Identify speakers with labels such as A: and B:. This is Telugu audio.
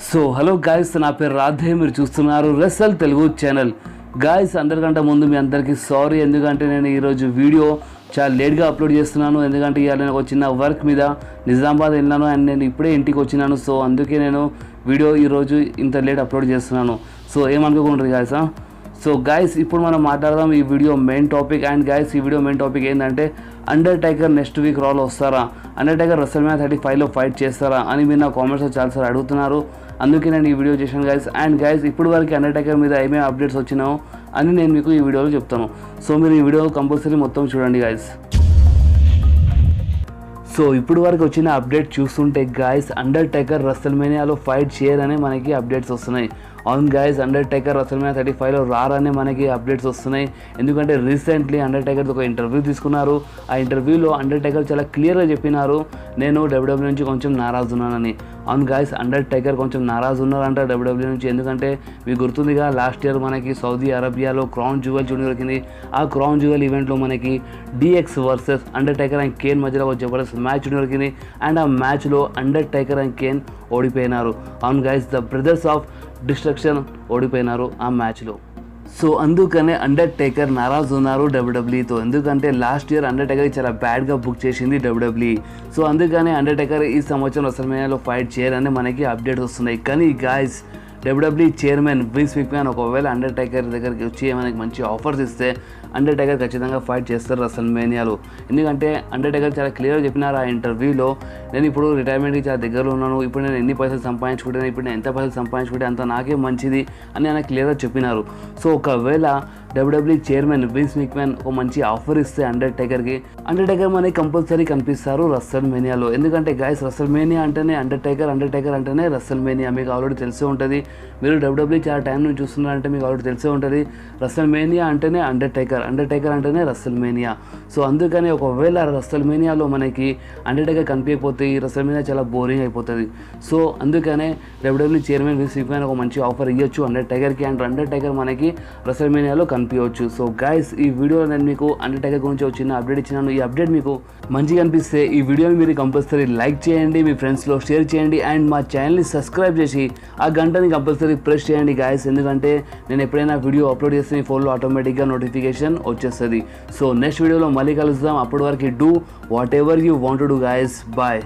A: సో హలో గాయస్, నా పేరు రాధే, మీరు చూస్తున్నారు రెసల్ తెలుగు ఛానల్. గాయస్, అందరికంటే ముందు మీ అందరికీ సారీ, ఎందుకంటే నేను ఈరోజు వీడియో చాలా లేట్గా అప్లోడ్ చేస్తున్నాను. ఎందుకంటే ఇవాళ నేను ఒక చిన్న వర్క్ మీద నిజామాబాద్ వెళ్ళినాను అండ్ నేను ఇప్పుడే ఇంటికి వచ్చినాను. సో అందుకే నేను వీడియో ఈరోజు ఇంత లేట్ అప్లోడ్ చేస్తున్నాను. సో ఏమనుకోకుండా గాయస్. సో గాయస్, ఇప్పుడు మనం మాట్లాడదాం ఈ video main topic. And guys, ఈ వీడియో మెయిన్ టాపిక్ ఏంటంటే అండర్టేకర్ నెక్స్ట్ వీక్ రాలో వస్తారా, అండర్టేకర్ రెసల్మేనియా 35లో ఫైట్ చేస్తారా అని మీరు నా కామెంట్స్లో చాలాసార్లు అడుగుతున్నారు. అందుకే నేను ఈ వీడియో చేశాను గాయస్. అండ్ గాయస్, ఇప్పుడు వరకు అండర్టేకర్ మీద ఏమేమి అప్డేట్స్ వచ్చినాయో అని నేను మీకు ఈ వీడియోలో చెప్తాను. సో మీరు ఈ వీడియో కంపల్సరీ మొత్తం చూడండి గాయస్. సో ఇప్పుడు వరకు వచ్చిన అప్డేట్ చూస్తుంటే గాయస్, అండర్టేకర్ రెసల్మేనియాలో ఫైట్ చేయరని మనకి అప్డేట్స్ వస్తున్నాయి. అవును గాయస్, అండర్టేకర్ రెసల్మేనియా 35లో రారని మనకి అప్డేట్స్ వస్తున్నాయి. ఎందుకంటే రీసెంట్లీ అండర్టేకర్ ఒక ఇంటర్వ్యూ తీసుకున్నారు. ఆ ఇంటర్వ్యూలో అండర్టేకర్ చాలా క్లియర్గా చెప్పినారు, నేను డబ్ల్యూడబ్ల్యూ నుంచి కొంచెం నారాజు ఉన్నానని. అవును గాయస్, అండర్టేకర్ కొంచెం నారాజు ఉన్నారంట డబ్ల్యూడబ్ల్యూ నుంచి. ఎందుకంటే మీకు గుర్తుందిగా, లాస్ట్ ఇయర్ మనకి సౌదీ అరేబియాలో క్రౌన్ జ్యువెల్ చూడగలిగింది. ఆ క్రౌన్ జ్యువెల్ ఈవెంట్లో మనకి DX versus Undertaker and Kane మధ్యలో ఒక జబర్దస్త్ మ్యాచ్ దొరికింది. అండ్ ఆ మ్యాచ్లో అండర్టేకర్ అండ్ కేన్ ఓడిపోయినారు. అవును guys, the Brothers of Destruction ఓడిపోయినారు ఆ మ్యాచ్లో. సో అందుకనే అండర్టేకర్ నారాజు ఉన్నారు డబ్ల్యూడబ్ల్యూతో. ఎందుకంటే లాస్ట్ ఇయర్ అండర్టేకర్ చాలా బ్యాడ్గా బుక్ చేసింది డబ్ల్యూడబ్ల్యూ. సో అందుకనే అండర్టేకర్ ఈ సంవత్సరం రెసల్మేనియాలో ఫైట్ చేయరని మనకి అప్డేట్స్ వస్తున్నాయి. కానీ guys, WWE chairman Vince McMahon ఒకవేళ అండర్టేకర్ దగ్గరికి వచ్చి మనకి మంచి ఆఫర్స్ ఇస్తే అండర్టేకర్ ఖచ్చితంగా ఫైట్ చేస్తారు రెసల్మేనియాలో. ఎందుకంటే అండర్టేకర్ చాలా క్లియర్గా చెప్పినారు ఆ ఇంటర్వ్యూలో, నేను ఇప్పుడు రిటైర్మెంట్కి చాలా దగ్గరలో ఉన్నాను, ఇప్పుడు నేను ఎన్ని పైసలు సంపాదించుకుంటాను, ఇప్పుడు నేను ఎంత పైసలు సంపాదించుకుంటే అంత నాకే మంచిది అని ఆయన క్లియర్గా చెప్పినారు. సో ఒకవేళ డబ్ల్యూడబ్ల్యూ చైర్మన్ విన్స్ మెక్మ్యాన్ ఒక మంచి ఆఫర్ ఇస్తే అండర్టేకర్కి, అండర్టేకర్ మనకి కంపల్సరీ కనిపిస్తారు రెసల్మేనియాలో. ఎందుకంటే గాయస్, రెసల్మేనియా అంటేనే అండర్టేకర్, అండర్టేకర్ అంటేనే రెసల్మేనియా. మీకు ఆల్రెడీ తెలిసే ఉంటుంది, మీరు డబ్ల్యూడబ్ల్యూ చాలా టైం నుంచి చూస్తున్నారంటే మీకు ఆల్రెడీ తెలిసే ఉంటుంది. రెసల్మేనియా అంటేనే అండర్టేకర్, అండర్టేకర్ అంటేనే రెసల్మేనియా. సో అందుకని ఒకవేళ రెసల్మేనియాలో మనకి అండర్టేకర్ కనిపించకపోతే ఈ రెసల్మేనియా చాలా బోరింగ్ అయిపోతుంది. సో అందుకనే డబ్ల్యూడబ్ల్యూ చైర్మన్ విన్స్ మెక్మ్యాన్ ఒక మంచి ఆఫర్ ఇవ్వచ్చు అండర్టేకర్కి, అండ్ అండర్టేకర్ మనకి రెసల్మేనియాలో కనిపించవచ్చు. సో గైస్, ఈ వీడియోలో నేను మీకు అండర్టేకర్ గురించి వచ్చిన అప్డేట్ ఇచ్చినాను. ఈ అప్డేట్ మీకు మంచిగా అనిపిస్తే ఈ వీడియోని మీరు కంపల్సరీ లైక్ చేయండి, మీ ఫ్రెండ్స్లో షేర్ చేయండి, అండ్ మా ఛానల్ని సబ్స్క్రైబ్ చేసి ఆ గంటని కంపల్సరీ ప్రెస్ చేయండి గాయస్. ఎందుకంటే నేను ఎప్పుడైనా వీడియో అప్లోడ్ చేస్తే మీ ఫోన్లో ఆటోమేటిక్గా నోటిఫికేషన్ వచ్చేస్తుంది. సో నెక్స్ట్ వీడియోలో మళ్ళీ కలుద్దాం. అప్పటి వరకు do whatever you want to do guys. Bye.